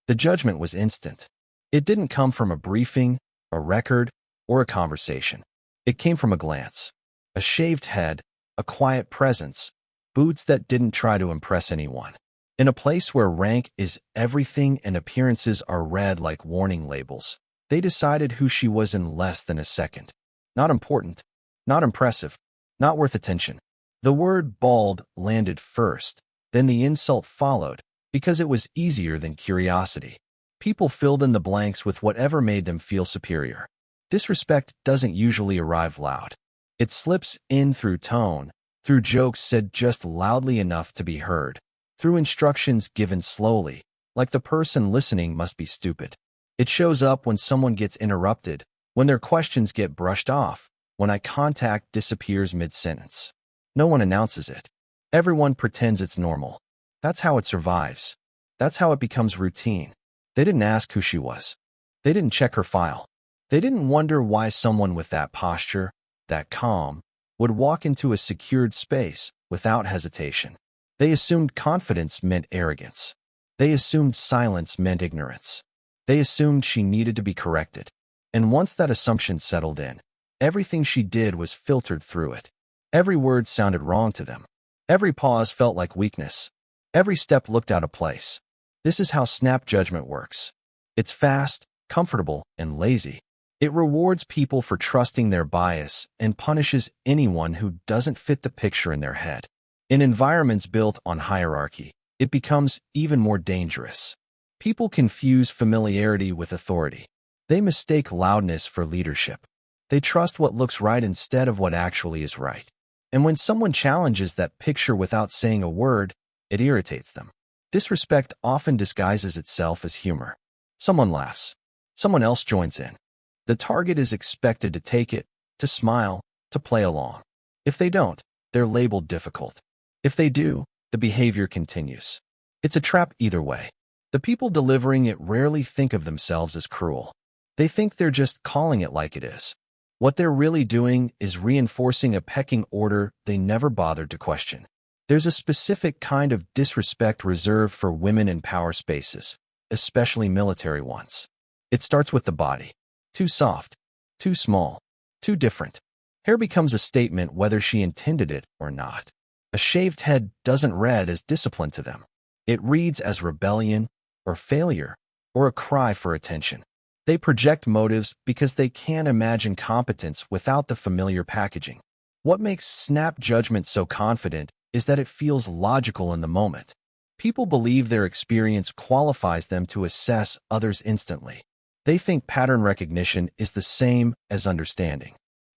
The judgment was instant. It didn't come from a briefing, a record, or a conversation. It came from a glance. A shaved head, a quiet presence, boots that didn't try to impress anyone. In a place where rank is everything and appearances are read like warning labels, they decided who she was in less than a second. Not important, not impressive, not worth attention. The word bald landed first, then the insult followed, because it was easier than curiosity. People filled in the blanks with whatever made them feel superior. Disrespect doesn't usually arrive loud. It slips in through tone, through jokes said just loudly enough to be heard, through instructions given slowly, like the person listening must be stupid. It shows up when someone gets interrupted, when their questions get brushed off, when eye contact disappears mid-sentence. No one announces it. Everyone pretends it's normal. That's how it survives. That's how it becomes routine. They didn't ask who she was. They didn't check her file. They didn't wonder why someone with that posture, that calm, would walk into a secured space without hesitation. They assumed confidence meant arrogance. They assumed silence meant ignorance. They assumed she needed to be corrected. And once that assumption settled in, everything she did was filtered through it. Every word sounded wrong to them. Every pause felt like weakness. Every step looked out of place. This is how snap judgment works. It's fast, comfortable, and lazy. It rewards people for trusting their bias and punishes anyone who doesn't fit the picture in their head. In environments built on hierarchy, it becomes even more dangerous. People confuse familiarity with authority. They mistake loudness for leadership. They trust what looks right instead of what actually is right. And when someone challenges that picture without saying a word, it irritates them. Disrespect often disguises itself as humor. Someone laughs. Someone else joins in. The target is expected to take it, to smile, to play along. If they don't, they're labeled difficult. If they do, the behavior continues. It's a trap either way. The people delivering it rarely think of themselves as cruel. They think they're just calling it like it is. What they're really doing is reinforcing a pecking order they never bothered to question. There's a specific kind of disrespect reserved for women in power spaces, especially military ones. It starts with the body. Too soft, too small, too different. Hair becomes a statement whether she intended it or not. A shaved head doesn't read as discipline to them. It reads as rebellion, or failure, or a cry for attention. They project motives because they can't imagine competence without the familiar packaging. What makes snap judgment so confident is that it feels logical in the moment. People believe their experience qualifies them to assess others instantly. They think pattern recognition is the same as understanding.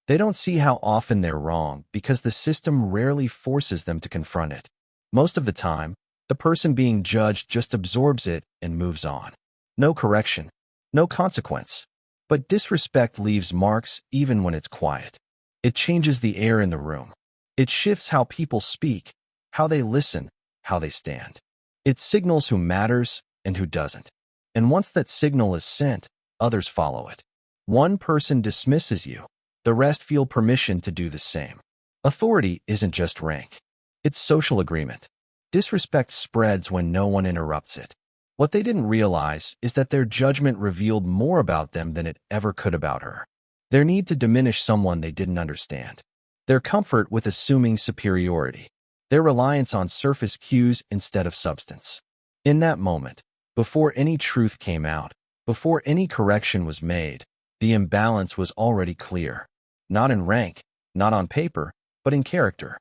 They don't see how often they're wrong because the system rarely forces them to confront it. Most of the time, the person being judged just absorbs it and moves on. No correction, no consequence. But disrespect leaves marks even when it's quiet. It changes the air in the room. It shifts how people speak, how they listen, how they stand. It signals who matters and who doesn't. And once that signal is sent, others follow it. One person dismisses you. The rest feel permission to do the same. Authority isn't just rank. It's social agreement. Disrespect spreads when no one interrupts it. What they didn't realize is that their judgment revealed more about them than it ever could about her. Their need to diminish someone they didn't understand. Their comfort with assuming superiority. Their reliance on surface cues instead of substance. In that moment, before any truth came out, before any correction was made, the imbalance was already clear. Not in rank, not on paper, but in character.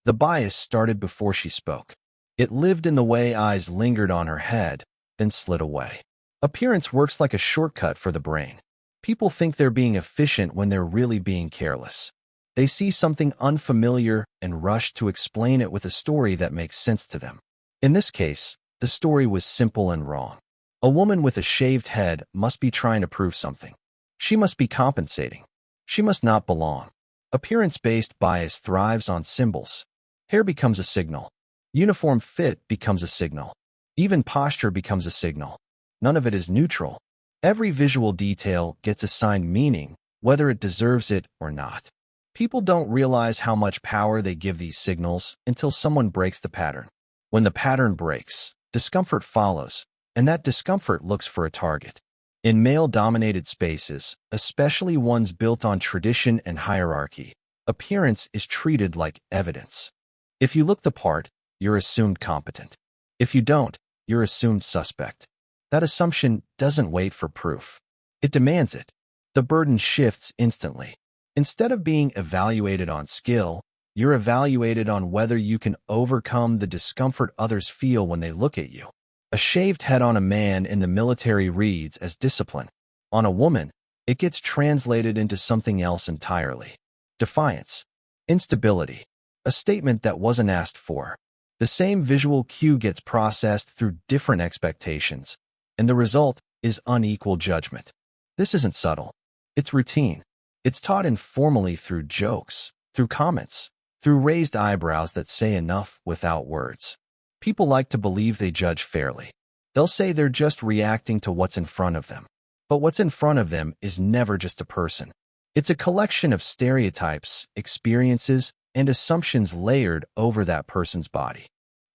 The bias started before she spoke. It lived in the way eyes lingered on her head, then slid away. Appearance works like a shortcut for the brain. People think they're being efficient when they're really being careless. They see something unfamiliar and rush to explain it with a story that makes sense to them. In this case, the story was simple and wrong. A woman with a shaved head must be trying to prove something. She must be compensating. She must not belong. Appearance-based bias thrives on symbols. Hair becomes a signal. Uniform fit becomes a signal. Even posture becomes a signal. None of it is neutral. Every visual detail gets assigned meaning, whether it deserves it or not. People don't realize how much power they give these signals until someone breaks the pattern. When the pattern breaks, discomfort follows. and that discomfort looks for a target. In male-dominated spaces, especially ones built on tradition and hierarchy, appearance is treated like evidence. If you look the part, you're assumed competent. If you don't, you're assumed suspect. That assumption doesn't wait for proof. It demands it. The burden shifts instantly. Instead of being evaluated on skill, you're evaluated on whether you can overcome the discomfort others feel when they look at you. A shaved head on a man in the military reads as discipline. On a woman, it gets translated into something else entirely. Defiance. Instability. A statement that wasn't asked for. The same visual cue gets processed through different expectations, and the result is unequal judgment. This isn't subtle. It's routine. It's taught informally through jokes, through comments, through raised eyebrows that say enough without words. People like to believe they judge fairly. They'll say they're just reacting to what's in front of them. But what's in front of them is never just a person. It's a collection of stereotypes, experiences, and assumptions layered over that person's body.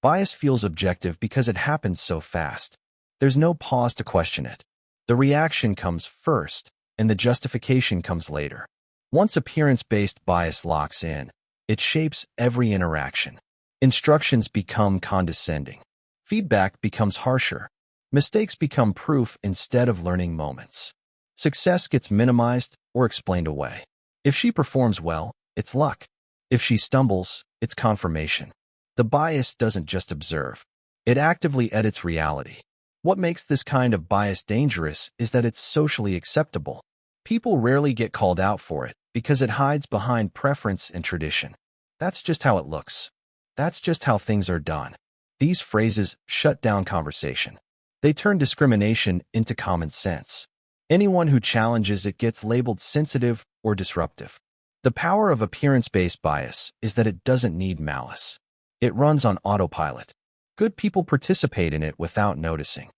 Bias feels objective because it happens so fast. There's no pause to question it. The reaction comes first, and the justification comes later. Once appearance-based bias locks in, it shapes every interaction. Instructions become condescending. Feedback becomes harsher. Mistakes become proof instead of learning moments. Success gets minimized or explained away. If she performs well, it's luck. If she stumbles, it's confirmation. The bias doesn't just observe. It actively edits reality. What makes this kind of bias dangerous is that it's socially acceptable. People rarely get called out for it because it hides behind preference and tradition. That's just how it looks. That's just how things are done. These phrases shut down conversation. They turn discrimination into common sense. Anyone who challenges it gets labeled sensitive or disruptive. The power of appearance-based bias is that it doesn't need malice. It runs on autopilot. Good people participate in it without noticing.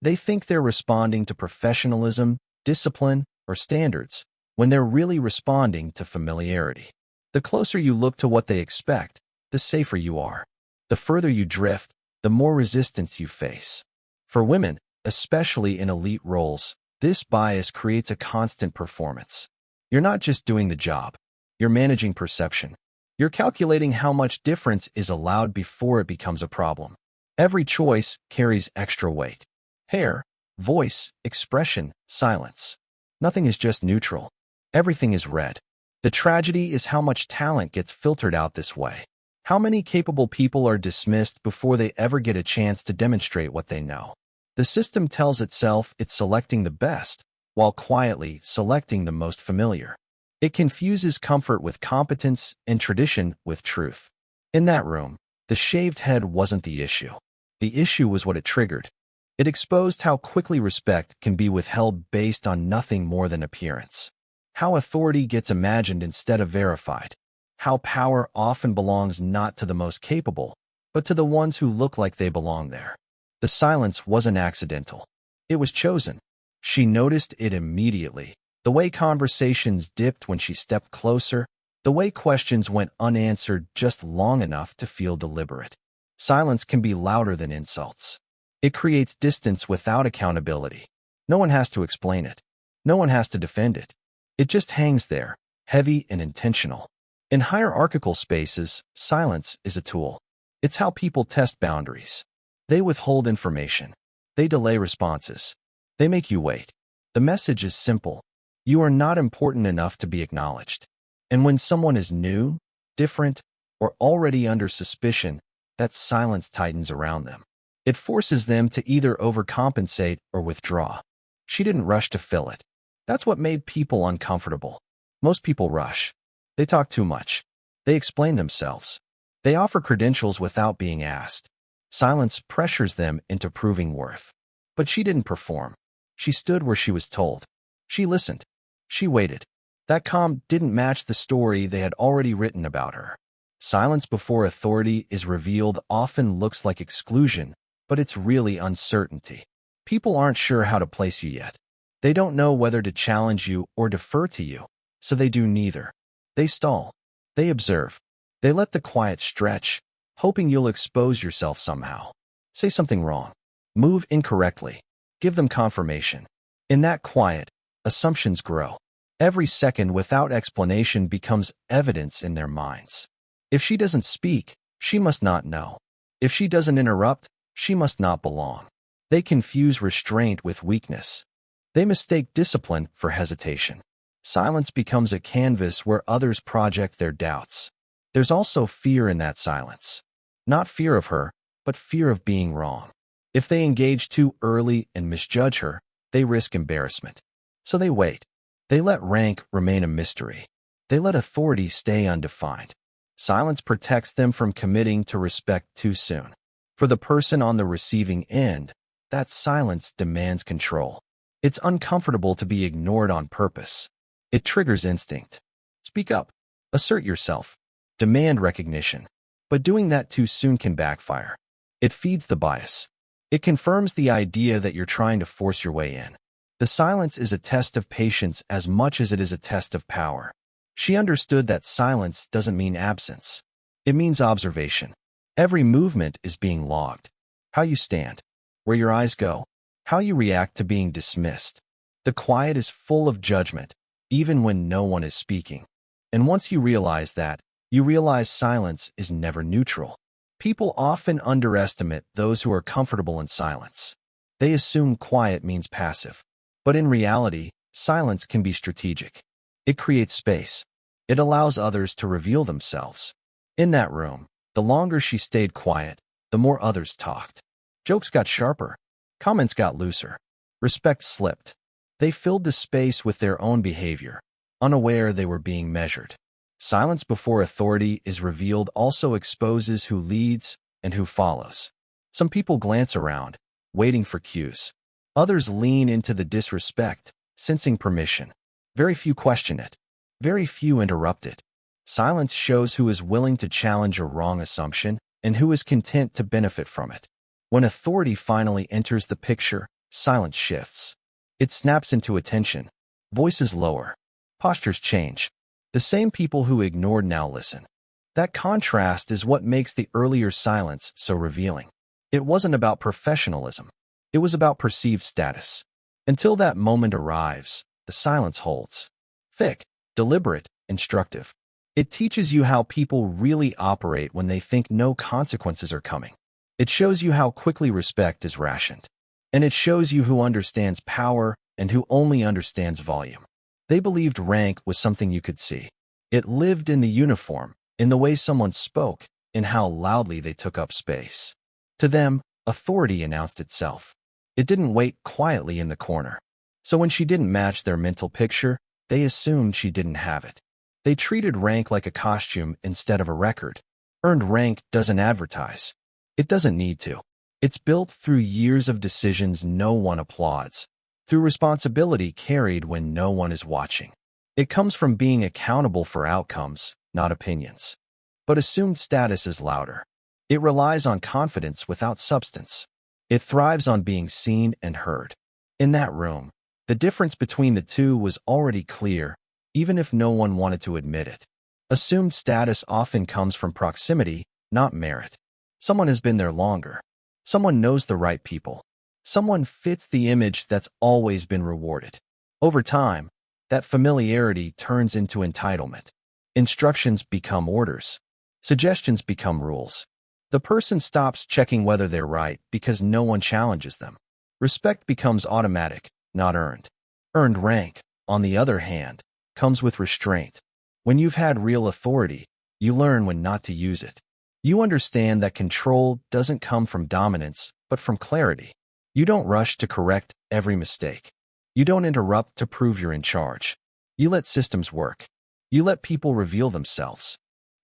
They think they're responding to professionalism, discipline, or standards, when they're really responding to familiarity. The closer you look to what they expect, the safer you are. The further you drift, the more resistance you face. For women, especially in elite roles, this bias creates a constant performance. You're not just doing the job. You're managing perception. You're calculating how much difference is allowed before it becomes a problem. Every choice carries extra weight. Hair, voice, expression, silence. Nothing is just neutral. Everything is red. The tragedy is how much talent gets filtered out this way. How many capable people are dismissed before they ever get a chance to demonstrate what they know? The system tells itself it's selecting the best, while quietly selecting the most familiar. It confuses comfort with competence and tradition with truth. In that room, the shaved head wasn't the issue. The issue was what it triggered. It exposed how quickly respect can be withheld based on nothing more than appearance. How authority gets imagined instead of verified. How power often belongs not to the most capable, but to the ones who look like they belong there. The silence wasn't accidental. It was chosen. She noticed it immediately. The way conversations dipped when she stepped closer, the way questions went unanswered just long enough to feel deliberate. Silence can be louder than insults. It creates distance without accountability. No one has to explain it. No one has to defend it. It just hangs there, heavy and intentional. In hierarchical spaces, silence is a tool. It's how people test boundaries. They withhold information. They delay responses. They make you wait. The message is simple. You are not important enough to be acknowledged. And when someone is new, different, or already under suspicion, that silence tightens around them. It forces them to either overcompensate or withdraw. She didn't rush to fill it. That's what made people uncomfortable. Most people rush. They talk too much. They explain themselves. They offer credentials without being asked. Silence pressures them into proving worth. But she didn't perform. She stood where she was told. She listened. She waited. That calm didn't match the story they had already written about her. Silence before authority is revealed often looks like exclusion, but it's really uncertainty. People aren't sure how to place you yet. They don't know whether to challenge you or defer to you, so they do neither. They stall. They observe. They let the quiet stretch, hoping you'll expose yourself somehow. Say something wrong. Move incorrectly. Give them confirmation. In that quiet, assumptions grow. Every second without explanation becomes evidence in their minds. If she doesn't speak, she must not know. If she doesn't interrupt, she must not belong. They confuse restraint with weakness. They mistake discipline for hesitation. Silence becomes a canvas where others project their doubts. There's also fear in that silence. Not fear of her, but fear of being wrong. If they engage too early and misjudge her, they risk embarrassment. So they wait. They let rank remain a mystery. They let authority stay undefined. Silence protects them from committing to respect too soon. For the person on the receiving end, that silence demands control. It's uncomfortable to be ignored on purpose. It triggers instinct. Speak up. Assert yourself. Demand recognition. But doing that too soon can backfire. It feeds the bias. It confirms the idea that you're trying to force your way in. The silence is a test of patience as much as it is a test of power. She understood that silence doesn't mean absence. It means observation. Every movement is being logged. How you stand, where your eyes go, how you react to being dismissed. The quiet is full of judgment, even when no one is speaking. And once you realize that, you realize silence is never neutral. People often underestimate those who are comfortable in silence. They assume quiet means passive. But in reality, silence can be strategic. It creates space. It allows others to reveal themselves. In that room, the longer she stayed quiet, the more others talked. Jokes got sharper. Comments got looser. Respect slipped. They filled the space with their own behavior, unaware they were being measured. Silence before authority is revealed also exposes who leads and who follows. Some people glance around, waiting for cues. Others lean into the disrespect, sensing permission. Very few question it. Very few interrupt it. Silence shows who is willing to challenge a wrong assumption and who is content to benefit from it. When authority finally enters the picture, silence shifts. It snaps into attention. Voices lower. Postures change. The same people who ignored now listen. That contrast is what makes the earlier silence so revealing. It wasn't about professionalism. It was about perceived status. Until that moment arrives, the silence holds. Thick, deliberate, instructive. It teaches you how people really operate when they think no consequences are coming. It shows you how quickly respect is rationed. And it shows you who understands power and who only understands volume. They believed rank was something you could see. It lived in the uniform, in the way someone spoke, in how loudly they took up space. To them, authority announced itself. It didn't wait quietly in the corner. So when she didn't match their mental picture, they assumed she didn't have it. They treated rank like a costume instead of a record. Earned rank doesn't advertise. It doesn't need to. It's built through years of decisions no one applauds, through responsibility carried when no one is watching. It comes from being accountable for outcomes, not opinions. But assumed status is louder. It relies on confidence without substance. It thrives on being seen and heard. In that room, the difference between the two was already clear, even if no one wanted to admit it. Assumed status often comes from proximity, not merit. Someone has been there longer. Someone knows the right people. Someone fits the image that's always been rewarded. Over time, that familiarity turns into entitlement. Instructions become orders. Suggestions become rules. The person stops checking whether they're right because no one challenges them. Respect becomes automatic, not earned. Earned rank, on the other hand, comes with restraint. When you've had real authority, you learn when not to use it. You understand that control doesn't come from dominance, but from clarity. You don't rush to correct every mistake. You don't interrupt to prove you're in charge. You let systems work. You let people reveal themselves.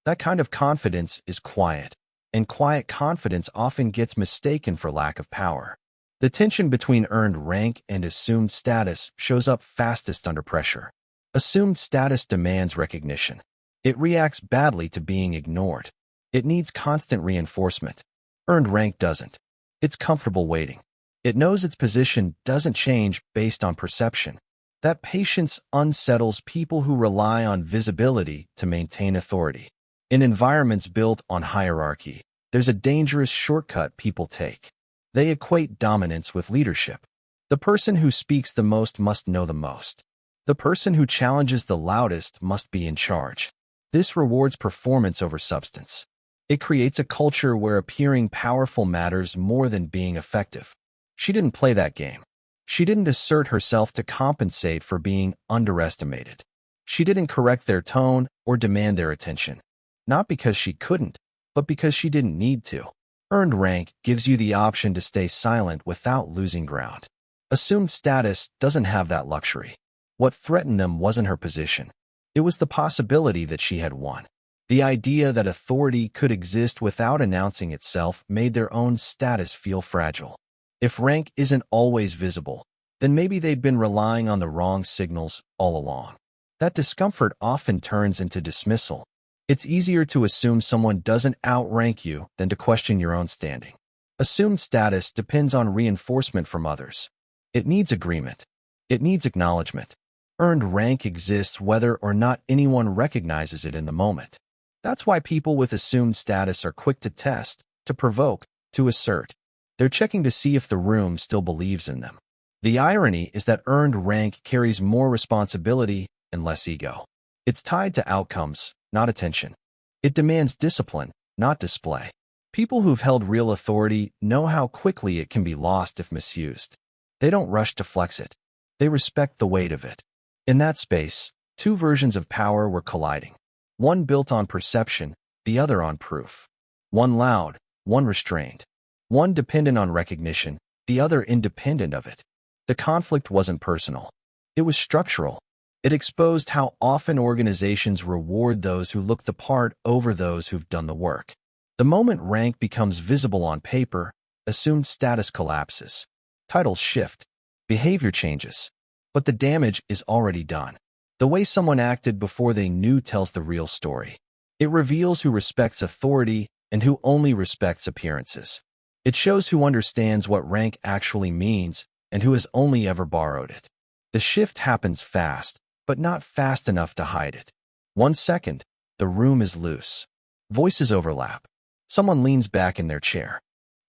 That kind of confidence is quiet, and quiet confidence often gets mistaken for lack of power. The tension between earned rank and assumed status shows up fastest under pressure. Assumed status demands recognition. It reacts badly to being ignored. It needs constant reinforcement. Earned rank doesn't. It's comfortable waiting. It knows its position doesn't change based on perception. That patience unsettles people who rely on visibility to maintain authority. In environments built on hierarchy, there's a dangerous shortcut people take. They equate dominance with leadership. The person who speaks the most must know the most. The person who challenges the loudest must be in charge. This rewards performance over substance. It creates a culture where appearing powerful matters more than being effective. She didn't play that game. She didn't assert herself to compensate for being underestimated. She didn't correct their tone or demand their attention. Not because she couldn't, but because she didn't need to. Earned rank gives you the option to stay silent without losing ground. Assumed status doesn't have that luxury. What threatened them wasn't her position. It was the possibility that she had won. The idea that authority could exist without announcing itself made their own status feel fragile. If rank isn't always visible, then maybe they'd been relying on the wrong signals all along. That discomfort often turns into dismissal. It's easier to assume someone doesn't outrank you than to question your own standing. Assumed status depends on reinforcement from others. It needs agreement. It needs acknowledgement. Earned rank exists whether or not anyone recognizes it in the moment. That's why people with assumed status are quick to test, to provoke, to assert. They're checking to see if the room still believes in them. The irony is that earned rank carries more responsibility and less ego. It's tied to outcomes, not attention. It demands discipline, not display. People who've held real authority know how quickly it can be lost if misused. They don't rush to flex it. They respect the weight of it. In that space, two versions of power were colliding. One built on perception, the other on proof. One loud, one restrained. One dependent on recognition, the other independent of it. The conflict wasn't personal. It was structural. It exposed how often organizations reward those who look the part over those who've done the work. The moment rank becomes visible on paper, assumed status collapses. Titles shift. Behavior changes. But the damage is already done. The way someone acted before they knew tells the real story. It reveals who respects authority and who only respects appearances. It shows who understands what rank actually means and who has only ever borrowed it. The shift happens fast, but not fast enough to hide it. 1 second, the room is loose. Voices overlap. Someone leans back in their chair.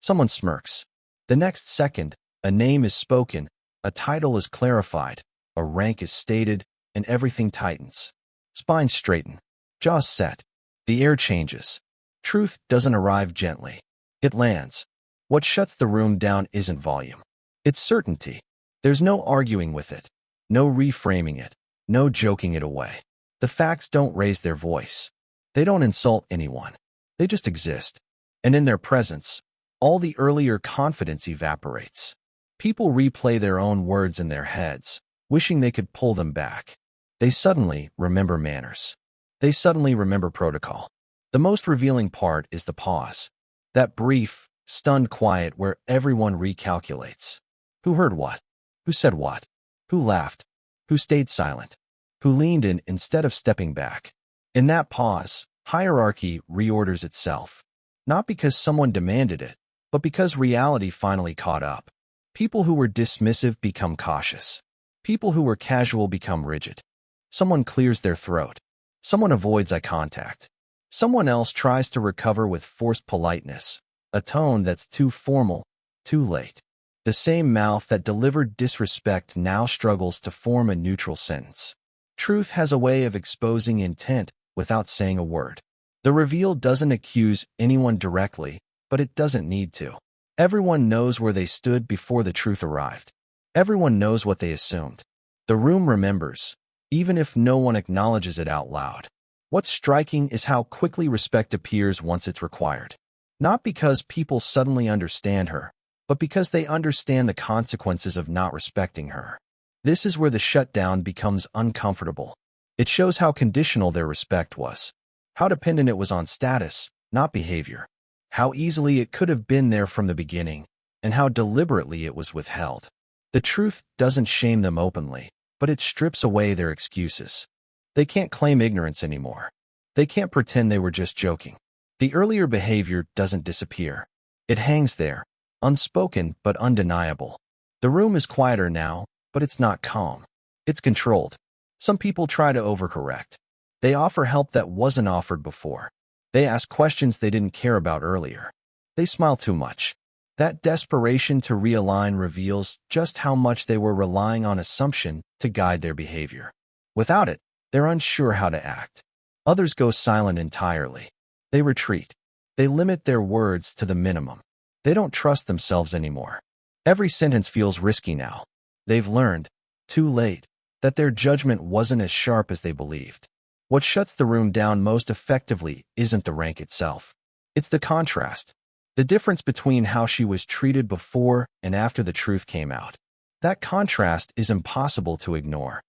Someone smirks. The next second, a name is spoken, a title is clarified, a rank is stated, and everything tightens. Spines straighten. Jaws set. The air changes. Truth doesn't arrive gently. It lands. What shuts the room down isn't volume. It's certainty. There's no arguing with it. No reframing it. No joking it away. The facts don't raise their voice. They don't insult anyone. They just exist. And in their presence, all the earlier confidence evaporates. People replay their own words in their heads, wishing they could pull them back. They suddenly remember manners. They suddenly remember protocol. The most revealing part is the pause. That brief, stunned quiet where everyone recalculates. Who heard what? Who said what? Who laughed? Who stayed silent? Who leaned in instead of stepping back? In that pause, hierarchy reorders itself. Not because someone demanded it, but because reality finally caught up. People who were dismissive become cautious. People who were casual become rigid. Someone clears their throat. Someone avoids eye contact. Someone else tries to recover with forced politeness, a tone that's too formal, too late. The same mouth that delivered disrespect now struggles to form a neutral sentence. Truth has a way of exposing intent without saying a word. The reveal doesn't accuse anyone directly, but it doesn't need to. Everyone knows where they stood before the truth arrived. Everyone knows what they assumed. The room remembers, even if no one acknowledges it out loud. What's striking is how quickly respect appears once it's required. Not because people suddenly understand her, but because they understand the consequences of not respecting her. This is where the shutdown becomes uncomfortable. It shows how conditional their respect was, how dependent it was on status, not behavior, how easily it could have been there from the beginning, and how deliberately it was withheld. The truth doesn't shame them openly, but it strips away their excuses. They can't claim ignorance anymore. They can't pretend they were just joking. The earlier behavior doesn't disappear. It hangs there, unspoken but undeniable. The room is quieter now, but it's not calm. It's controlled. Some people try to overcorrect. They offer help that wasn't offered before. They ask questions they didn't care about earlier. They smile too much. That desperation to realign reveals just how much they were relying on assumption to guide their behavior. Without it, they're unsure how to act. Others go silent entirely. They retreat. They limit their words to the minimum. They don't trust themselves anymore. Every sentence feels risky now. They've learned, too late, that their judgment wasn't as sharp as they believed. What shuts the room down most effectively isn't the rank itself. It's the contrast. The difference between how she was treated before and after the truth came out. That contrast is impossible to ignore.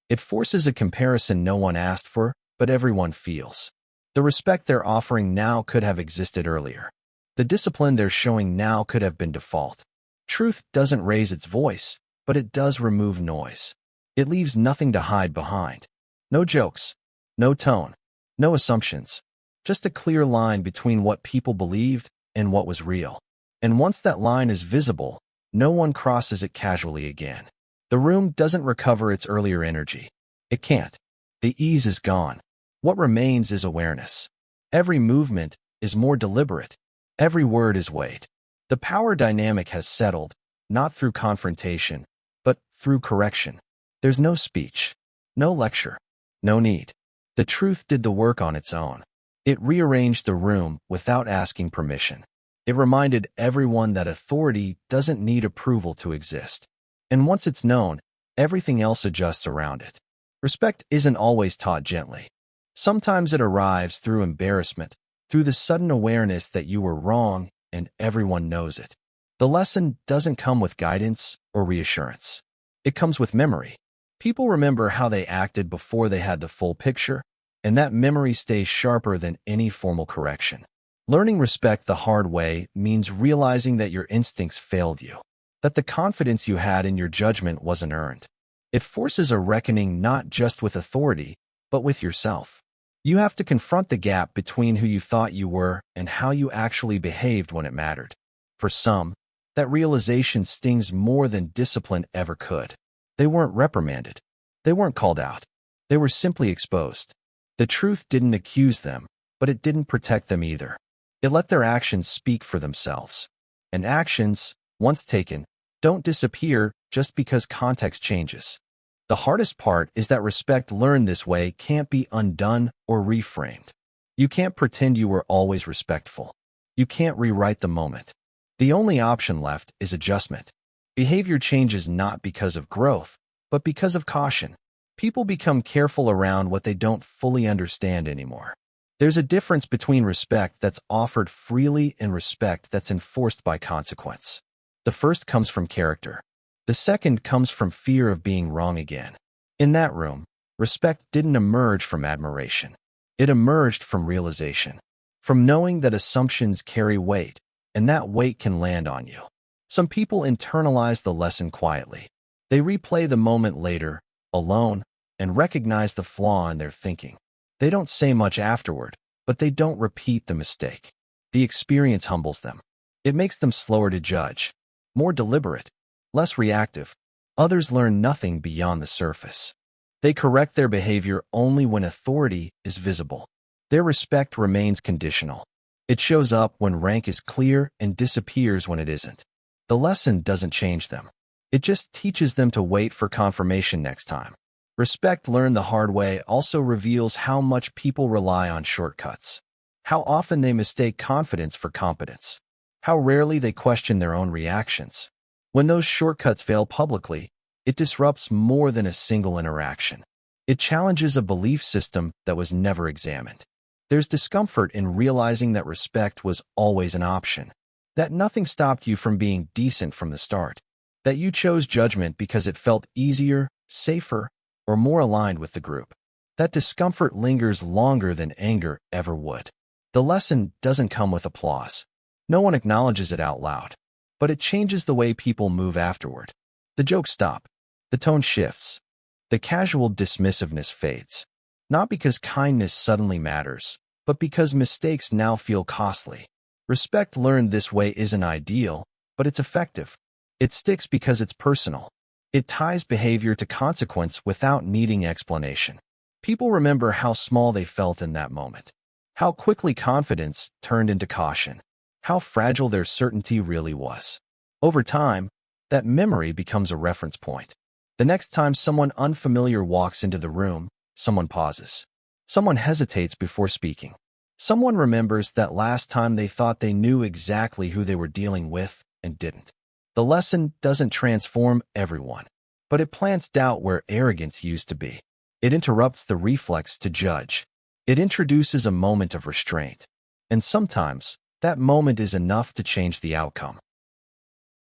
It forces a comparison no one asked for, but everyone feels. The respect they're offering now could have existed earlier. The discipline they're showing now could have been default. Truth doesn't raise its voice, but it does remove noise. It leaves nothing to hide behind. No jokes, no tone, no assumptions. Just a clear line between what people believed and what was real. And once that line is visible, no one crosses it casually again. The room doesn't recover its earlier energy. It can't. The ease is gone. What remains is awareness. Every movement is more deliberate. Every word is weighed. The power dynamic has settled, not through confrontation, but through correction. There's no speech, no lecture, no need. The truth did the work on its own. It rearranged the room without asking permission. It reminded everyone that authority doesn't need approval to exist. And once it's known, everything else adjusts around it. Respect isn't always taught gently. Sometimes it arrives through embarrassment, through the sudden awareness that you were wrong and everyone knows it. The lesson doesn't come with guidance or reassurance. It comes with memory. People remember how they acted before they had the full picture, and that memory stays sharper than any formal correction. Learning respect the hard way means realizing that your instincts failed you, that the confidence you had in your judgment wasn't earned. It forces a reckoning not just with authority, but with yourself. You have to confront the gap between who you thought you were and how you actually behaved when it mattered. For some, that realization stings more than discipline ever could. They weren't reprimanded. They weren't called out. They were simply exposed. The truth didn't accuse them, but it didn't protect them either. It let their actions speak for themselves. And actions, once taken, don't disappear just because context changes. The hardest part is that respect learned this way can't be undone or reframed. You can't pretend you were always respectful. You can't rewrite the moment. The only option left is adjustment. Behavior changes not because of growth, but because of caution. People become careful around what they don't fully understand anymore. There's a difference between respect that's offered freely and respect that's enforced by consequence. The first comes from character. The second comes from fear of being wrong again. In that room, respect didn't emerge from admiration. It emerged from realization, from knowing that assumptions carry weight, and that weight can land on you. Some people internalize the lesson quietly. They replay the moment later, alone, and recognize the flaw in their thinking. They don't say much afterward, but they don't repeat the mistake. The experience humbles them. It makes them slower to judge, more deliberate, less reactive. Others learn nothing beyond the surface. They correct their behavior only when authority is visible. Their respect remains conditional. It shows up when rank is clear and disappears when it isn't. The lesson doesn't change them. It just teaches them to wait for confirmation next time. Respect learned the hard way also reveals how much people rely on shortcuts, how often they mistake confidence for competence, how rarely they question their own reactions. When those shortcuts fail publicly, it disrupts more than a single interaction. It challenges a belief system that was never examined. There's discomfort in realizing that respect was always an option, that nothing stopped you from being decent from the start, that you chose judgment because it felt easier, safer, or more aligned with the group. That discomfort lingers longer than anger ever would. The lesson doesn't come with applause. No one acknowledges it out loud, but it changes the way people move afterward. The jokes stop. The tone shifts. The casual dismissiveness fades. Not because kindness suddenly matters, but because mistakes now feel costly. Respect learned this way isn't ideal, but it's effective. It sticks because it's personal. It ties behavior to consequence without needing explanation. People remember how small they felt in that moment, how quickly confidence turned into caution, how fragile their certainty really was. Over time, that memory becomes a reference point. The next time someone unfamiliar walks into the room, someone pauses. Someone hesitates before speaking. Someone remembers that last time they thought they knew exactly who they were dealing with and didn't. The lesson doesn't transform everyone, but it plants doubt where arrogance used to be. It interrupts the reflex to judge. It introduces a moment of restraint. And sometimes, that moment is enough to change the outcome.